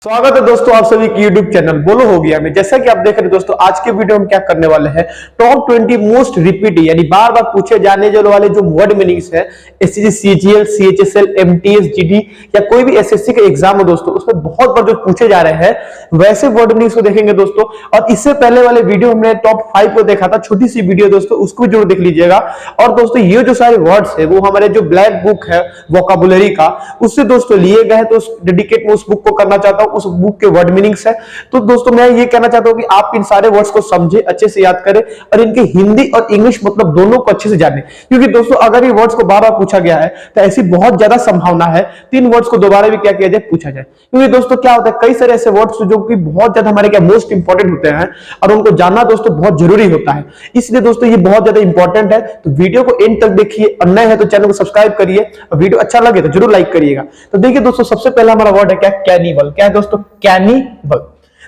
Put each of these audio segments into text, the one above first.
स्वागत है दोस्तों आप सभी की YouTube चैनल बोलो हो गया में। जैसा कि आप देख रहे हैं दोस्तों, आज के वीडियो में क्या करने वाले हैं, टॉप 20 मोस्ट रिपीट यानी बार बार पूछे जाने वाले जो वर्ड मीनिंग्स है SSC, CGL, CHSL, MTS, GD या कोई भी एसएससी का एग्जाम हो दोस्तों, उसमें बहुत बार जो पूछे जा रहे हैं वैसे वर्ड मीनिंग्स को देखेंगे दोस्तों। और इससे पहले वाले वीडियो हमने टॉप 5 को देखा था, छोटी सी वीडियो दोस्तों, उसको जरूर देख लीजिएगा। और दोस्तों ये जो सारे वर्ड्स है वो हमारे जो ब्लैक बुक है वोकैबुलरी का, उससे दोस्तों लिए गए हैं। तो डेडिकेट में उस बुक को करना चाहता हूं, उस बुक के वर्ड मीनिंग्स है। तो दोस्तों मैं ये कहना चाहता हूं कि आप इन सारे वर्ड्स को समझे, अच्छे से याद करें और इनके हिंदी और इंग्लिश मतलब दोनों को अच्छे से जाने। क्योंकि दोस्तों अगर ये वर्ड्स को बार बार पूछा गया है तो ऐसी बहुत ज्यादा संभावना है 3 वर्ड्स को दोबारा भी क्या किया जाए, पूछा जाए। क्योंकि दोस्तों क्या होता है, कई सारे ऐसे वर्ड्स जो कि बहुत ज्यादा हमारे क्या मोस्ट इंपॉर्टेंट होते हैं और उनको जानना दोस्तों बहुत जरूरी होता है। इसलिए दोस्तों ये बहुत ज्यादा इंपॉर्टेंट है। तो वीडियो को एंड तक देखिए और नए है तो चैनल को सब्सक्राइब करिए और वीडियो अच्छा लगे तो जरूर लाइक करिएगा। तो देखिए दोस्तों सबसे पहला हमारा वर्ड है क्या, कैनिबल। क्या है दोस्तों, कैनिबल।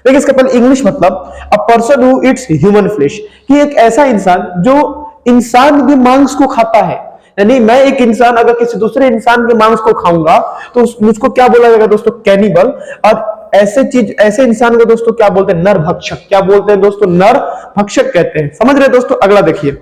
देखिए इसका पहले इंग्लिश मतलब a person who eats human flesh, कि एक ऐसा इंसान जो इंसान के मांस को खाता है। यानी मैं एक इंसान अगर किसी दूसरे इंसान के मांस को खाऊंगा तो मुझको क्या बोला जाएगा दोस्तों, कैनिबल। और ऐसे इंसान को दोस्तों क्या बोलते हैं, नरभक्षक। क्या बोलते हैं दोस्तों, नरभक्षक कहते हैं। समझ रहे दोस्तों। अगला देखिए,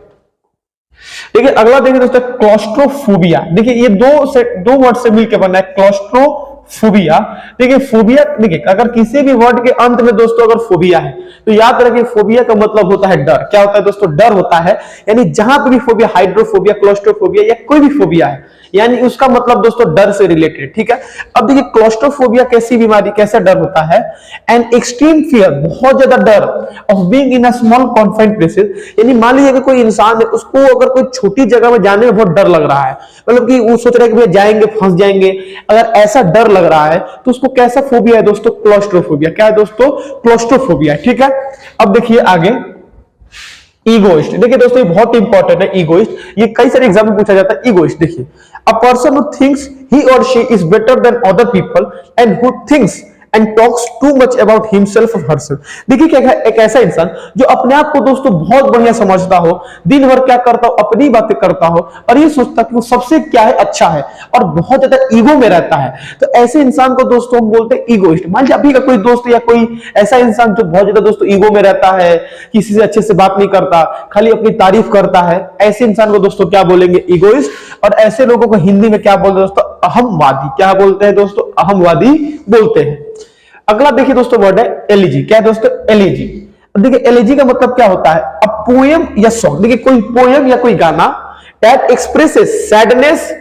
देखिए अगला देखिए दोस्तों, क्लॉस्ट्रोफोबिया। देखिए ये दो वर्ड से मिलकर बना है, क्लॉस्ट्रोफोबिया। देखिए फोबिया, देखिए अगर किसी भी वर्ड के अंत में दोस्तों अगर फोबिया है तो याद रखिए फोबिया का मतलब होता है डर। क्या होता है दोस्तों, डर होता है। यानी जहां पर भी फोबिया, हाइड्रोफोबिया, क्लॉस्ट्रोफोबिया या कोई भी फोबिया है, यानी उसका मतलब दोस्तों डर से रिलेटेड। ठीक है। अब देखिए क्लॉस्ट्रोफोबिया कैसी बीमारी, कैसा डर होता है, एन एक्सट्रीम फियर, बहुत ज्यादा डर, of being in a small confined places. यानी मान लीजिए कि कोई इंसान है, उसको अगर कोई छोटी जगह में जाने में बहुत डर लग रहा है, मतलब कि वो सोच रहा है कि भैया जाएंगे फंस जाएंगे, अगर ऐसा डर लग रहा है तो उसको कैसा फोबिया है दोस्तों, क्लॉस्ट्रोफोबिया। क्या है दोस्तों, क्लॉस्ट्रोफोबिया। ठीक है। अब देखिए आगे, ईगोइस्ट। देखिए दोस्तों ये बहुत इंपॉर्टेंट है, ईगोइस्ट। ये कई सारे एग्जाम में पूछा जाता है। ईगोइस्ट देखिए, a person who thinks he और she is better than other people and who thinks and talks too much about himself और हरसेल्फ। देखिए क्या, एक ऐसा इंसान जो अपने आप को दोस्तों बहुत बढ़िया समझता हो, दिन भर क्या करता हो, अपनी बातें करता हो और ये सोचता कि वो सबसे क्या है, अच्छा है, और बहुत ज्यादा ईगो में रहता है। तो ऐसे इंसान को दोस्तों हम बोलते हैं ईगोइस्ट। मान लीजिए अभी का कोई दोस्त या कोई ऐसा इंसान जो बहुत ज्यादा दोस्तों ईगो में रहता है, किसी से अच्छे से बात नहीं करता, खाली अपनी तारीफ करता है, ऐसे इंसान को दोस्तों क्या बोलेंगे, ईगोइस्ट। और ऐसे लोगों को हिंदी में क्या बोलते हैं दोस्तों, अहमवादी। क्या बोलते हैं दोस्तों, अहमवादी बोलते हैं। अगला देखिए दोस्तों वर्ड है एलिजी। क्या है दोस्तों, एलिजी। देखिए एलिजी का मतलब क्या होता है, अ पोएम या सॉन्ग। देखिए कोई पोएम या कोई गाना that expresses sadness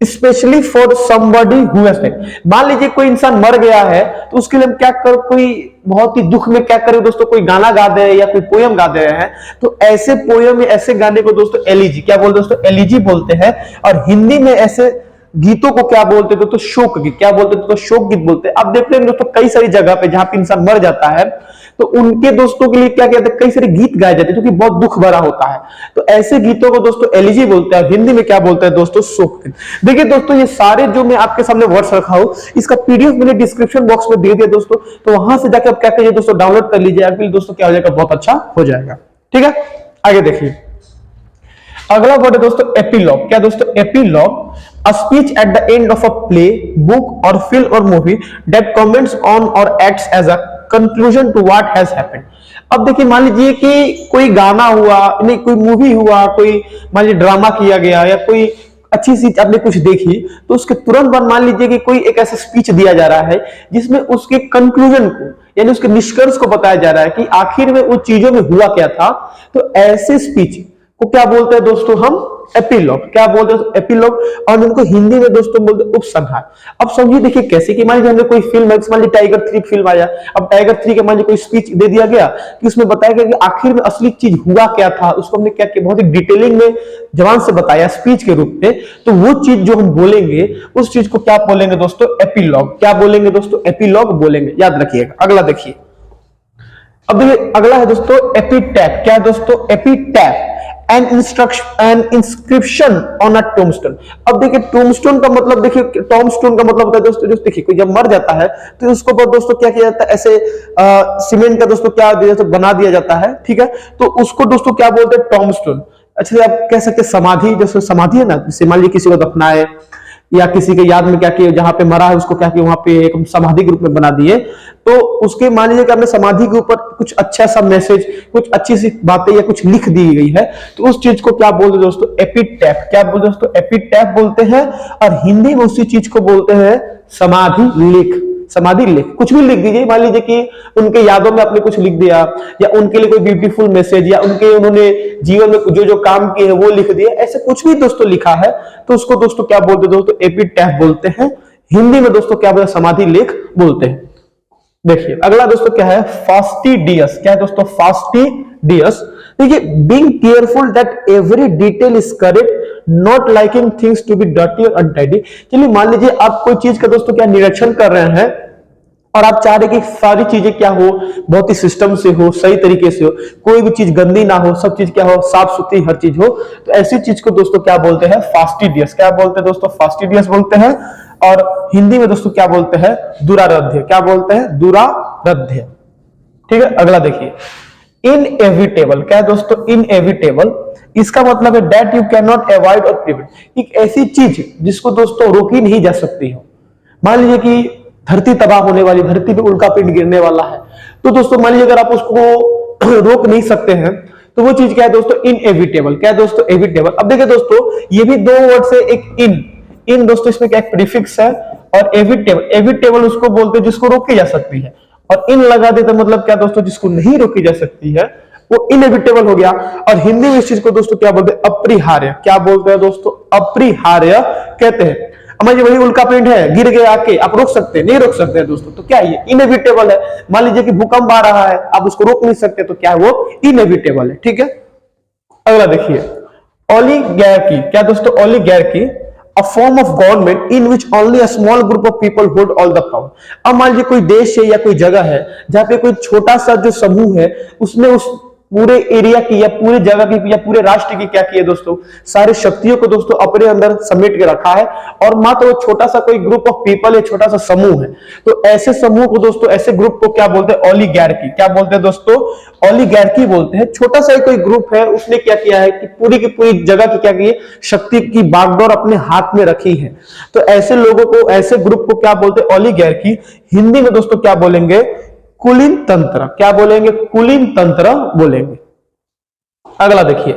specially for somebody who has died. मान लीजिए कोई इंसान मर गया है तो उसके लिए हम क्या कर, कोई बहुत ही दुख में क्या करें दोस्तों, कोई गाना गा दे या कोई पोएम गा दे रहे हैं, तो ऐसे पोएम या ऐसे गाने को दोस्तों एलिजी, क्या बोलते हैं दोस्तों, एलिजी बोलते हैं। और हिंदी में ऐसे गीतों को क्या बोलते हैं तो शोक गीत। क्या बोलते हैं तो शोक गीत बोलते हैं। आप देखते हैं दोस्तों कई सारी जगह पे जहां पे इंसान मर जाता है तो उनके दोस्तों के लिए क्या कहते हैं, कई सारे गीत गाए जाते हैं जो कि बहुत दुख भरा होता है। तो ऐसे गीतों को दोस्तों एलिजी बोलते हैं। हिंदी में क्या बोलते हैं दोस्तों, शोक गीत। देखिए दोस्तों ये सारे जो मैं आपके सामने वर्ड्स रखा हूं, इसका पीडीएफ मैंने डिस्क्रिप्शन बॉक्स में दे दिया दोस्तों, तो वहां से जाकर आप क्या करिए दोस्तों, डाउनलोड कर लीजिए। आपके लिए दोस्तों क्या हो जाएगा, बहुत अच्छा हो जाएगा। ठीक है। आगे देखिए, अगला वर्ड है दोस्तों एपिलॉग। क्या दोस्तों, epilogue, a speech at the end of a play, book or film or movie that comments on or acts as a conclusion to what has happened। अब देखिए मान लीजिए कि कोई गाना हुआ, नहीं कोई मूवी हुआ, कोई मान लीजिए ड्रामा किया गया या कोई अच्छी सी आपने कुछ देखी, तो उसके तुरंत बाद मान लीजिए कि कोई एक ऐसा स्पीच दिया जा रहा है जिसमें उसके कंक्लूजन को यानी उसके निष्कर्ष को बताया जा रहा है कि आखिर में उन चीजों में हुआ क्या था। तो ऐसे स्पीच को क्या बोलते हैं दोस्तों, हम एपिलॉग। क्या बोलते हैं, एपिलॉग। और उनको हिंदी में दोस्तों बोलते हैं उपसंहार। अब समझिए देखिए कैसे, कि मान लीजिए हमने कोई फिल्म, मान लीजिए टाइगर 3 फिल्म आया, अब टाइगर 3 के मान लीजिए कोई स्पीच दे दिया गया कि उसमें बताया गया कि आखिर में असली चीज हुआ क्या था, उसको हमने क्या किया, बहुत ही डिटेलिंग में जवान से बताया स्पीच के रूप में। तो वो चीज जो हम बोलेंगे उस चीज को क्या बोलेंगे दोस्तों, एपिलॉग। क्या बोलेंगे दोस्तों, एपिलॉग बोलेंगे, याद रखिएगा। अगला देखिए, अब देखिए अगला है दोस्तों एपिटैफ। क्या है दोस्तों, epitaph, an inscription on a tombstone. अब देखिए टोम्बस्टोन का मतलब, देखिए टोम्बस्टोन का मतलब होता है दोस्तों, देखिए कोई जब मर जाता है तो उसको ऊपर दोस्तों क्या किया जाता है, ऐसे सीमेंट का दोस्तों क्या दिया जाता है, बना दिया जाता है। ठीक है। तो उसको दोस्तों क्या बोलते हैं, टोम्बस्टोन। अच्छा आप कह सकते हैं समाधि, जैसे समाधि है ना, जैसे मान लीजिए किसी को दफनाए या किसी के याद में क्या किए, जहां पे मरा है उसको क्या किए, वहां पे एक समाधि के रूप में बना दिए। तो उसके मान लीजिए कि आपने समाधि के ऊपर कुछ अच्छा सा मैसेज, कुछ अच्छी सी बातें या कुछ लिख दी गई है, तो उस चीज को क्या बोलते हैं दोस्तों, एपिटैफ। क्या बोलते हैं दोस्तों, एपिटैफ बोलते हैं। और हिंदी में उसी चीज को बोलते हैं समाधि लेख। समाधि लेख कुछ भी लिख दीजिए, मान लीजिए कि उनके यादों में आपने कुछ लिख दिया, या उनके लिए कोई ब्यूटीफुल मैसेज, या उन्होंने जीवन में जो जो काम किए हैं वो लिख दिया, ऐसे कुछ भी दोस्तों लिखा है तो उसको दोस्तों क्या बोलते हैं दोस्तों, एपिटैफ बोलते हैं। हिंदी में दोस्तों क्या बोलते हैं, समाधि लेख बोलते हैं। देखिए अगला दोस्तों क्या है, फास्टिडियस। क्या है दोस्तों, फास्टिडियस। देखिए, being careful that every detail is correct, not liking things to be dirty और अनटाइडी। चलिए मान लीजिए आप कोई चीज का दोस्तों क्या निरीक्षण कर रहे हैं और आप चाह रहे कि सारी चीजें क्या हो, बहुत ही सिस्टम से हो, सही तरीके से हो, कोई भी चीज गंदी ना हो, सब चीज क्या हो, साफ सुथरी हर चीज हो, तो ऐसी चीज को दोस्तों क्या बोलते हैं, फास्टिडियस। क्या बोलते हैं दोस्तों, फास्टिडियस बोलते हैं। और हिंदी में दोस्तों क्या बोलते हैं, दुराराध्य। क्या बोलते हैं, दुराराध्य। ठीक है, अगला देखिए, इनएविटेबल। क्या है दोस्तों, इनएविटेबल। इसका मतलब है that you can not avoid और प्रिवेंट। एक ऐसी चीज जिसको दोस्तों रोकी नहीं जा सकती हो। मान लीजिए कि धरती तबाह होने वाली, धरती पे उल्का पिंड गिरने वाला है, तो दोस्तों मान लीजिए अगर आप उसको रोक नहीं सकते हैं तो वो चीज क्या है दोस्तों, इनएविटेबल। क्या है दोस्तों, एविटेबल। अब देखिए दोस्तों, ये भी दो वर्ड से, एक इन दोस्तों इसमें क्या प्रीफिक्स है, और एविटेबल। एविटेबल उसको बोलते हैं जिसको रोकी जा सकती है, और इन लगा देते मतलब क्या दोस्तों, जिसको नहीं रोकी जा सकती है वो इनएविटेबल हो गया। और हिंदी में इस चीज को दोस्तों क्या बोलते हैं, अपरिहार्य। क्या बोलते हैं दोस्तों, अपरिहार्य कहते हैं। हमारे वही उल्का पिंड है, गिर गया आके, आप रोक सकते हैं, नहीं रोक सकते हैं दोस्तों, तो क्या ये इनएविटेबल है। मान लीजिए कि भूकंप आ रहा है, आप उसको रोक नहीं सकते, तो क्या है वो इनएविटेबल है। ठीक है, अगला देखिए, ओलिगार्की। क्या दोस्तों, oligarchy, a form of government in which only a small group of people hold all the power। अब मान लीजिए कोई देश है या कोई जगह है जहां पे कोई छोटा सा जो समूह है, उसने उस पूरे एरिया की या पूरे जगह की या पूरे राष्ट्र की क्या किया दोस्तों, सारी शक्तियों को दोस्तों अपने अंदर समेट के रखा है, और मात्र वो छोटा सा कोई ग्रुप ऑफ पीपल है, छोटा सा समूह है। तो ऐसे समूह को दोस्तों, ऐसे ग्रुप को क्या बोलते हैं, ओलिगार्की। क्या बोलते हैं दोस्तों, ओलिगार्की बोलते हैं। छोटा सा कोई ग्रुप है, उसने क्या किया है कि पूरी की पूरी जगह की क्या की है, शक्ति की बागडोर अपने हाथ में रखी है। तो ऐसे लोगों को, ऐसे ग्रुप को क्या बोलते हैं, ओलिगार्की। हिंदी में दोस्तों क्या बोलेंगे, कुलीन तंत्र। क्या बोलेंगे, कुलीन तंत्र बोलेंगे। अगला देखिए,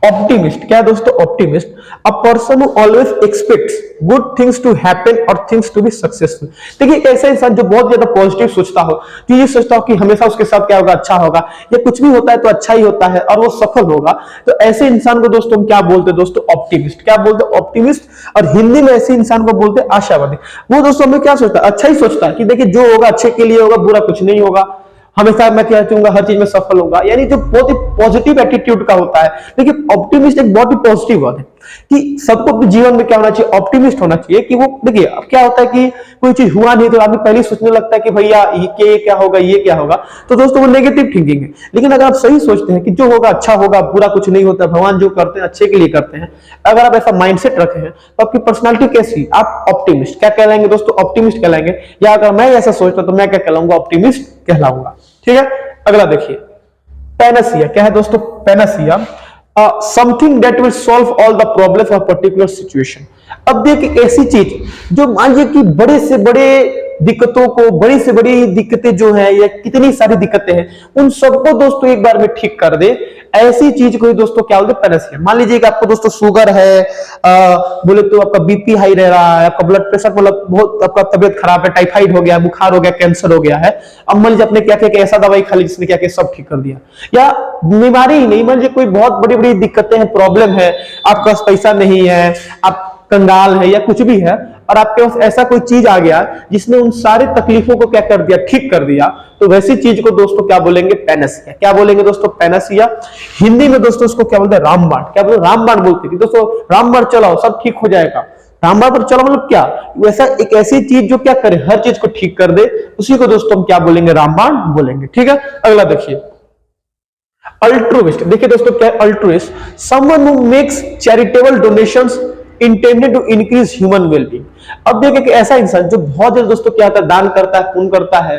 ऑप्टिमिस्ट। क्या है दोस्तों, optimist, a person who always expects good things to happen और थिंग्स टू बी सक्सेसफुल। देखिए एक ऐसा इंसान जो बहुत ज्यादा पॉजिटिव सोचता हो, जो ये सोचता हो कि हमेशा उसके साथ क्या होगा, अच्छा होगा, या कुछ भी होता है तो अच्छा ही होता है और वो सफल होगा, तो ऐसे इंसान को दोस्तों हम क्या बोलते हैं दोस्तों, ऑप्टिमिस्ट। क्या बोलते हैं, ऑप्टिमिस्ट। और हिंदी में ऐसे इंसान को बोलते हैं आशावादी। वो दोस्तों हमें क्या सोचता है, अच्छा ही सोचता है कि देखिए जो होगा अच्छे के लिए होगा, बुरा कुछ नहीं होगा, हमेशा मैं क्या चाहूंगा, हर चीज में सफल होगा, यानी जो बहुत ही पॉजिटिव एटीट्यूड का होता है। देखिए ऑप्टिमिस्ट एक बहुत ही पॉजिटिव वर्ड है कि सबको जीवन में क्या होना चाहिए, ऑप्टिमिस्ट होना चाहिए। कि वो देखिए अब क्या होता है कि कोई चीज हुआ नहीं तो आदमी पहले सोचने लगता है कि भैया ये क्या होगा, ये क्या होगा, तो दोस्तों वो नेगेटिव थिंकिंग है। लेकिन अगर आप सही सोचते हैं कि जो होगा अच्छा होगा, बुरा कुछ नहीं होता, भगवान जो करते हैं अच्छे के लिए करते हैं, अगर आप ऐसा माइंडसेट रखे हैं तो आपकी पर्सनालिटी कैसी, आप ऑप्टिमिस्ट क्या कहलाएंगे दोस्तों, ऑप्टिमिस्ट कहलाएंगे। या अगर मैं ऐसा सोचता तो मैं क्या कहलाऊंगा, ऑप्टिमिस्ट कहलाऊंगा। ठीक है, अगला देखिए, पैनासिया। क्या है दोस्तों, panacea, something that will solve all the problems of particular situation. अब देखिए ऐसी चीज जो मान लीजिए कि बड़े से बड़े दिक्कतों को, बड़ी से बड़ी दिक्कतें जो है या कितनी सारी दिक्कतें हैं, उन सबको दोस्तों एक बार में ठीक कर दे, ऐसी चीज को दोस्तों क्या बोलते हैं, पैनासिया। मान लीजिए कि आपको दोस्तों शुगर है, बोले तो आपका बीपी हाई रह रहा है, आपका ब्लड प्रेशर मतलब बहुत, आपका तबियत खराब है, टाइफाइड हो गया, बुखार हो गया, कैंसर हो गया है। अब मान लीजिए आपने क्या किया, ऐसा दवाई खा ली जिसने क्या किया, सब ठीक कर दिया। या बीमारी ही नहीं, मान लीजिए कोई बहुत बड़ी बड़ी दिक्कतें हैं, प्रॉब्लम है, आपके पास पैसा नहीं है, आप कंगाल है या कुछ भी है, और आपके पास ऐसा कोई चीज आ गया जिसने उन सारी तकलीफों को क्या कर दिया, ठीक कर दिया, तो वैसी चीज को दोस्तों क्या बोलेंगे, पैनासिया। क्या बोलेंगे दोस्तों, पैनासिया। हिंदी में दोस्तों उसको क्या बोलते हैं, रामबाण। क्या बोलते हैं, रामबाण बोलते हैं दोस्तों, रामबाण चलाओ सब ठीक हो जाएगा। रामबाण पर चलो मतलब क्या, वैसा एक ऐसी चीज जो क्या करे, हर चीज को ठीक कर दे, उसी को दोस्तों हम क्या बोलेंगे, रामबाण बोलेंगे। ठीक है, अगला देखिए, अल्ट्रुइस्ट। देखिए दोस्तों क्या है altruist, someone who makes charitable donations intended to increase human wellbeing. अब देखिए कि ऐसा इंसान जो बहुत ज्यादा दोस्तों क्या होता है, दान करता है, पुण्य करता है,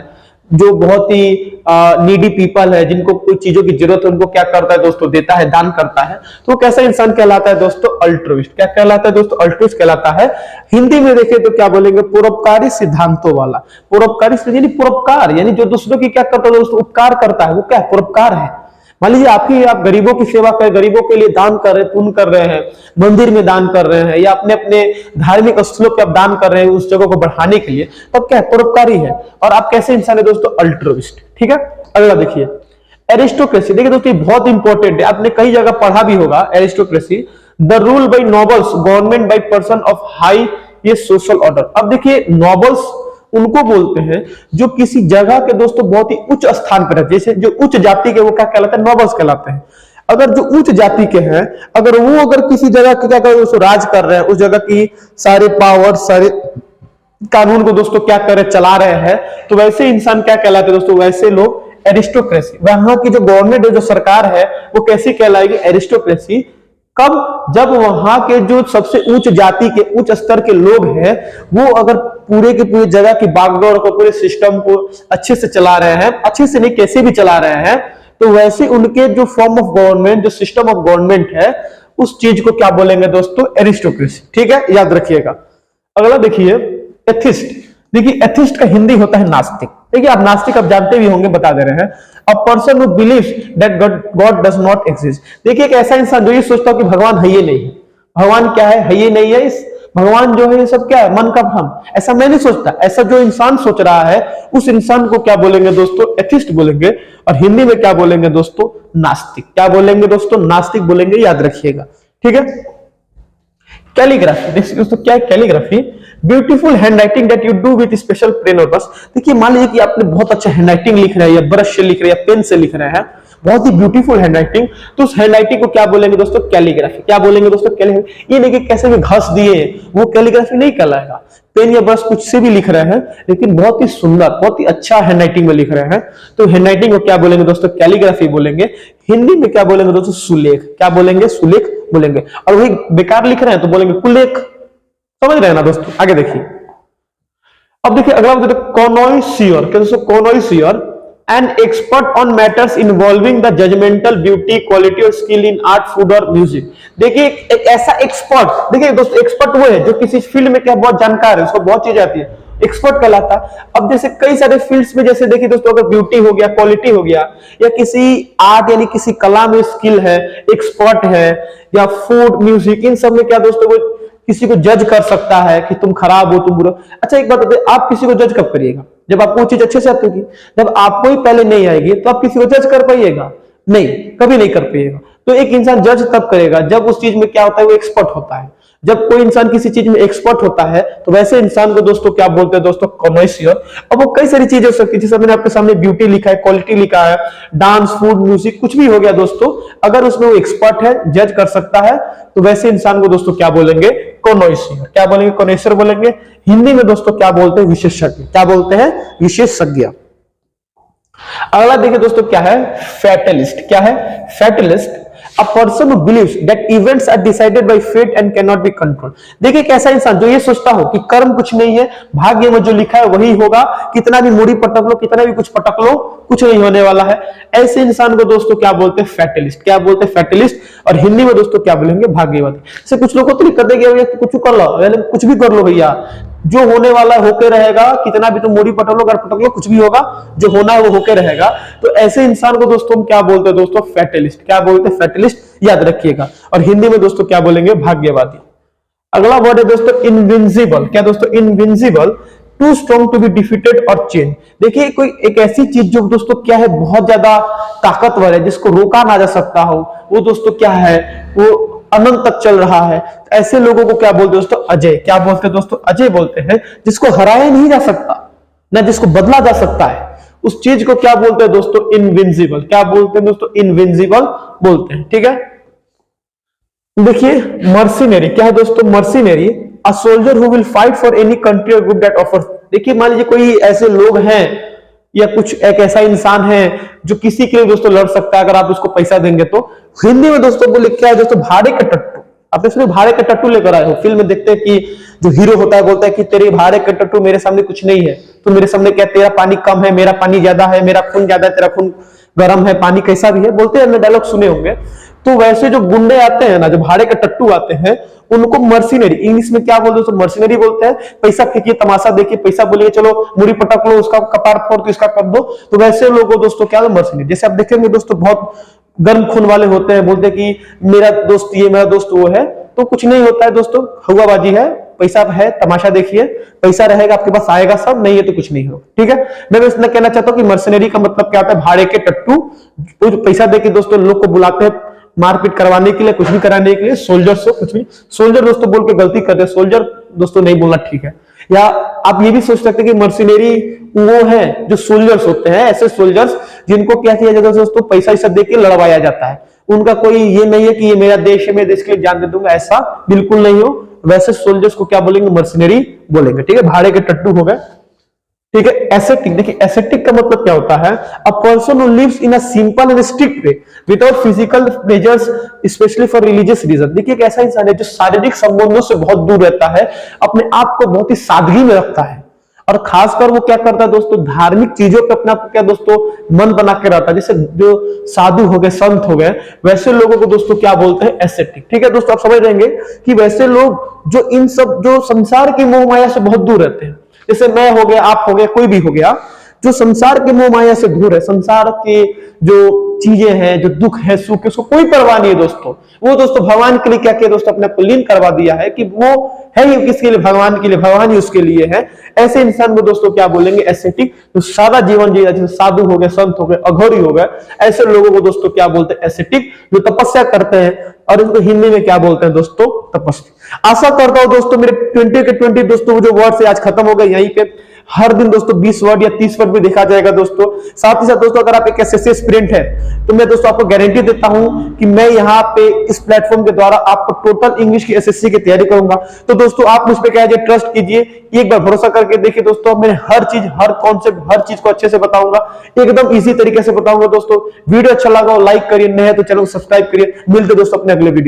जो बहुत ही नीडी पीपल है, जिनको कोई चीजों की जरूरत है, उनको क्या करता है दोस्तों, देता है, दान करता है, तो वो कैसा इंसान कहलाता है दोस्तों, अल्ट्रुइस्ट। क्या कहलाता है दोस्तों, अल्ट्रुइस्ट कहलाता है। हिंदी में देखें तो क्या बोलेंगे, परोपकारी सिद्धांतों वाला। परोपकारी यानी परोपकार, यानी जो दूसरों की क्या करता है दोस्तों, उपकार करता है, वो क्या है, परोपकार है। मान लीजिए आप गरीबों की सेवा कर, गरीबों के लिए दान कर रहे हैं, पुण्य कर रहे हैं, मंदिर में दान कर रहे हैं, या अपने अपने धार्मिक स्थलों पे आप दान कर रहे हैं उस जगह को बढ़ाने के लिए, तब क्या है, परोपकारी है। और आप कैसे इंसान है दोस्तों, अल्ट्रुइस्ट। ठीक है, अगला देखिए एरिस्टोक्रेसी। देखिए दोस्तों ये बहुत इंपॉर्टेंट है, आपने कई जगह पढ़ा भी होगा aristocracy. The rule by nobles, government by person of high ये सोशल ऑर्डर। अब देखिए नोबल्स उनको बोलते हैं जो किसी जगह के दोस्तों बहुत ही उच्च स्थान पर है, जैसे जो उच्च जाति के वो क्या कहलाते हैं, नोबल्स कहलाते हैं। अगर जो उच्च जाति के हैं, अगर किसी जगह क्या कर रहे, राज कर रहे हैं, उस जगह की सारे पावर, सारे कानून को दोस्तों क्या कर रहे, चला रहे हैं, तो वैसे इंसान क्या कहलाते हैं दोस्तों, वैसे लोग एरिस्टोक्रेसी। वहां की जो गवर्नमेंट है, जो सरकार है, वो कैसी कहलाएगी, एरिस्टोक्रेसी। कब, जब वहां के जो सबसे उच्च जाति के, उच्च स्तर के लोग हैं, वो अगर पूरे के पूरे जगह की बागडोर को, पूरे सिस्टम को अच्छे से चला रहे हैं, अच्छे से नहीं कैसे भी चला रहे हैं, तो वैसे उनके जो फॉर्म ऑफ गवर्नमेंट, जो सिस्टम ऑफ गवर्नमेंट है, उस चीज को क्या बोलेंगे दोस्तों, एरिस्टोक्रेसी। ठीक है, याद रखिएगा। अगला देखिए एथिस्ट। देखिए एथिस्ट का हिंदी होता है नास्तिक। देखिए आप नास्तिक आप जानते भी होंगे, बता दे रहे हैं, अ person who believes that God does not exist. देखिए एक ऐसा इंसान जो ये सोचता हो कि भगवान है ये नहीं, भगवान क्या है ये नहीं है, इस भगवान जो है ये सब क्या है, मन का भ्रम, ऐसा मैं नहीं सोचता। ऐसा जो इंसान सोच रहा है, उस इंसान को क्या बोलेंगे दोस्तों, एथिस्ट बोलेंगे। और हिंदी में क्या बोलेंगे दोस्तों, नास्तिक। क्या बोलेंगे दोस्तों, नास्तिक बोलेंगे, याद रखिएगा। ठीक है, कैलीग्राफी। देखिए दोस्तों क्या है calligraphy, beautiful handwriting that you do with special pen और ब्रश। देखिए मान लीजिए कि आपने बहुत अच्छा हैंडराइटिंग लिख रहे हैं, या ब्रश से लिख रहे हैं, या पेन से लिख रहे हैं, बहुत ही ब्यूटीफुल हैंडराइटिंग, तो उस हैंडराइटिंग को क्या बोलेंगे दोस्तों, कैलीग्राफी। क्या बोलेंगे दोस्तों, कैलीग्राफी। ये नहीं कि कैसे भी घस दिए, वो कैलीग्राफी नहीं कहलाएगा। पेन या ब्रश कुछ से भी लिख रहे हैं, लेकिन बहुत ही सुंदर, बहुत ही अच्छा हैंडराइटिंग में लिख रहे हैं, तो हैंडराइटिंग को क्या बोलेंगे दोस्तों, कैलीग्राफी बोलेंगे। हिंदी में क्या बोलेंगे दोस्तों, सुलेख। क्या बोलेंगे, सुलेख बोलेंगे। और वही बेकार लिख रहे हैं तो बोलेंगे कुलेख। समझ रहे हैं ना दोस्तों, आगे देखिए। अब देखिए अगला कॉनोइसियर। क्या दोस्तों, connoisseur an expert on matters involving the judgemental beauty, quality और स्किल इन आर्ट, फूड और म्यूजिक। देखिए एक ऐसा एक्सपर्ट, देखिए दोस्तों एक्सपर्ट वो है जो किसी फील्ड में क्या बहुत जानकार है, उसको बहुत चीज आती है, एक्सपर्ट कहलाता। अब जैसे कई सारे फील्ड्स में, जैसे देखिए दोस्तों अगर ब्यूटी हो गया, क्वालिटी हो गया, या किसी आर्ट यानी किसी कला में स्किल है, एक्सपर्ट है, या फूड, म्यूजिक, इन सब में क्या दोस्तों वो किसी को जज कर सकता है कि तुम खराब हो, तुम बुरा। अच्छा एक बात बताइए, आप किसी को जज कब करिएगा, जब आपको वो चीज अच्छे से आती होगी। जब आपको ही पहले नहीं आएगी तो आप किसी को जज कर पाइएगा, नहीं, कभी नहीं कर पाइएगा। तो एक इंसान जज तब करेगा जब उस चीज में क्या होता है, वो एक्सपर्ट होता है। जब कोई इंसान किसी चीज में एक्सपर्ट होता है, तो वैसे इंसान को दोस्तों क्या बोलते हैं दोस्तों, कॉनोइसियर। अब वो कई सारी चीजें हो सकती है, जैसे मैंने आपके सामने ब्यूटी लिखा है, क्वालिटी लिखा है, डांस, फूड, म्यूजिक, कुछ भी हो गया दोस्तों, अगर उसमें वो एक्सपर्ट है, जज कर सकता है, तो वैसे इंसान को दोस्तों क्या बोलेंगे, कॉनोइसियर। क्या बोलेंगे, कॉनोइसियर बोलेंगे। हिंदी में दोस्तों क्या बोलते हैं, विशेषज्ञ। क्या बोलते हैं, विशेषज्ञ। अगला देखिए दोस्तों क्या है, फैटलिस्ट। क्या है, fatalist. A person who believes that events are decided by fate and cannot be controlled। देखिए कैसा इंसान जो ये सोचता हो कि कर्म कुछ नहीं है, भाग्य में जो लिखा है वही होगा, कितना भी मूड़ी पटक लो, कितना भी कुछ पटक लो, कुछ नहीं होने वाला है, ऐसे इंसान को दोस्तों क्या बोलते हैं, फैटलिस्ट। क्या बोलते हैं, फैटलिस्ट। और हिंदी में दोस्तों क्या बोलेंगे, भाग्यवादी। जैसे कुछ लोग तो कर देंगे कुछ कर लो, कुछ भी कर लो भैया, जो होने वाला होके रहेगा, कितना भी तुम मूड़ी पटक लो, घर पटक लो, कुछ भी होगा, जो होना है वो होके रहेगा। तो ऐसे इंसान को दोस्तों हम क्या बोलते हैं दोस्तों, फैटलिस्ट। क्या बोलते हैं, फैटलिस्ट, याद रखिएगा। और हिंदी में दोस्तों क्या बोलेंगे, भाग्यवादी। अगला वर्ड है दोस्तों इनविंसिबल। क्या दोस्तों, invincible. Too strong to be defeated और चेंज। देखिए कोई एक ऐसी चीज जो दोस्तों क्या है, बहुत ज्यादा ताकतवर है, जिसको रोका ना जा सकता हो, वो दोस्तों क्या है, वो अनंत तक चल रहा है। ऐसे लोगों को क्या बोलते हैं दोस्तों, अजय। क्या बोलते हैं दोस्तों, अजय बोलते हैं। जिसको हराया नहीं जा सकता, ना जिसको बदला जा सकता है, उस चीज को क्या बोलते हैं दोस्तों, इनविंसिबल। क्या बोलते हैं दोस्तों, इनविंसिबल बोलते हैं। ठीक है, देखिए मर्सिनरी। क्या है दोस्तों, mercenary. A soldier who will fight for any country और ग्रुप दैट ऑफर्स। देखिए मान लीजिए कोई ऐसे लोग हैं, या कुछ एक ऐसा इंसान है जो किसी के लिए दोस्तों लड़ सकता है, अगर आप उसको पैसा देंगे तो। हिंदी में दोस्तों वो लिखा है दोस्तों, भाड़े का टट्टू। आप इसमें भाड़े का टट्टू लेकर आए हो, फिल्म में देखते हैं कि जो हीरो होता है बोलता है कि तेरे भाड़े के टट्टू मेरे सामने कुछ नहीं है, तो मेरे सामने क्या तेरा पानी कम है, मेरा पानी ज्यादा है, मेरा खून ज्यादा है, तेरा खून गर्म है, पानी कैसा भी है, बोलते हैं, डायलॉग सुने होंगे। तो वैसे जो गुंडे आते हैं ना, जो भाड़े के टट्टू आते हैं, उनको मर्सिनरी, इंग्लिश में क्या बोलते हैं, मर्सिनरी बोलते हैं। पैसा फेंकिए, तमाशा देखिए, पैसा बोलिए, चलो मुड़ी पटक लो, उसका कपार फोड़ तो इसका कर दो, तो वैसे लोगों दोस्तों क्या मर्सिनरी। जैसे आप देखेंगे दोस्तों, बहुत गर्म खून वाले होते हैं, बोलते हैं कि मेरा दोस्त ये, मेरा दोस्त वो है, तो कुछ नहीं होता है दोस्तों, हवाबाजी है, पैसा है, तमाशा देखिए, पैसा रहेगा आपके पास आएगा सब, नहीं है तो कुछ नहीं हो। ठीक है, मैं बस इतना कहना चाहता हूं कि मर्सिनरी का मतलब क्या होता है, भाड़े के टट्टू, जो पैसा देके दोस्तों लोग को बुलाते हैं मारपीट करवाने के लिए, कुछ भी कराने के लिए। सोल्जर्स हो, कुछ भी सोल्जर दोस्तों बोल के गलती करते हैं, सोल्जर दोस्तों नहीं बोलना ठीक है। या आप ये भी सोच सकते हैं कि मर्सिनरी वो है जो सोल्जर्स होते हैं, ऐसे सोल्जर्स जिनको क्या किया जाता है दोस्तों, पैसा ही सब देके लड़वाया जाता है। उनका कोई ये नहीं है कि ये मेरा देश है, मैं देश के लिए जान दे दूंगा, ऐसा बिल्कुल नहीं हो। वैसे सोल्जर्स को क्या बोलेंगे, मर्सिनरी बोलेंगे। ठीक है, भाड़े के टट्टू हो गए। ठीक है, एसेटिक, देखिए एसेटिक का मतलब क्या होता है, a person who lives in a simple and strict way without physical pleasures specially for religious reason. देखिए एक ऐसा इंसान है जो शारीरिक संबंधों से बहुत दूर रहता है, अपने आप को बहुत ही सादगी में रखता है, और खासकर वो क्या करता है दोस्तों, धार्मिक चीजों पे अपने आप को क्या दोस्तों मन बना के रहता है। जैसे जो साधु हो गए, संत हो गए, वैसे लोगों को दोस्तों क्या बोलते हैं, एसेटिक। ठीक है दोस्तों, आप समझ रहेंगे कि वैसे लोग जो इन सब जो संसार की मोह माया से बहुत दूर रहते हैं, जैसे मैं हो गया, आप हो गया, कोई भी हो गया, जो संसार के मोह माया से दूर है, संसार के जो चीजें हैं, जो दुख है, सुख है, उसको कोई परवाह नहीं है दोस्तों। वो दोस्तों भगवान के लिए क्या किया दोस्तों, अपने को लीन करवा दिया है कि वो है ही किसके लिए, भगवान के लिए, भगवान ही उसके लिए है। ऐसे इंसान को दोस्तों क्या बोलेंगे, एसेटिक। जो सादा जीवन जी रहा है, जैसे साधु हो गए, संत हो गए, अघोरी हो गए, ऐसे लोगों को दोस्तों क्या बोलते हैं, एसेटिक। जो तपस्या करते हैं, और इसको हिंदी में क्या बोलते हैं दोस्तों, तपस्वी। आशा करता हूं दोस्तों मेरे 20 के 20 दोस्तों जो वर्ड से आज खत्म हो गए, यहीं पे हर दिन दोस्तों 20 वर्ड या 30 वर्ड भी देखा जाएगा दोस्तों। साथ ही साथ दोस्तों अगर आप एक एसएससी एस्पिरेंट है, तो मैं दोस्तों आपको गारंटी देता हूं कि मैं यहाँ पे इस प्लेटफॉर्म के द्वारा आपको टोटल इंग्लिश की एसएससी की तैयारी करूंगा। तो दोस्तों आप मुझ पे क्या है, ट्रस्ट कीजिए, एक बार भरोसा करके देखिए दोस्तों, मैं हर चीज, हर कॉन्सेप्ट, हर चीज को अच्छे से बताऊंगा, एकदम इजी तरीके से बताऊंगा दोस्तों। वीडियो अच्छा लगा हो लाइक करिए, नए तो चैनल को सब्सक्राइब करिए। मिलते दोस्तों अपने अगले वीडियो।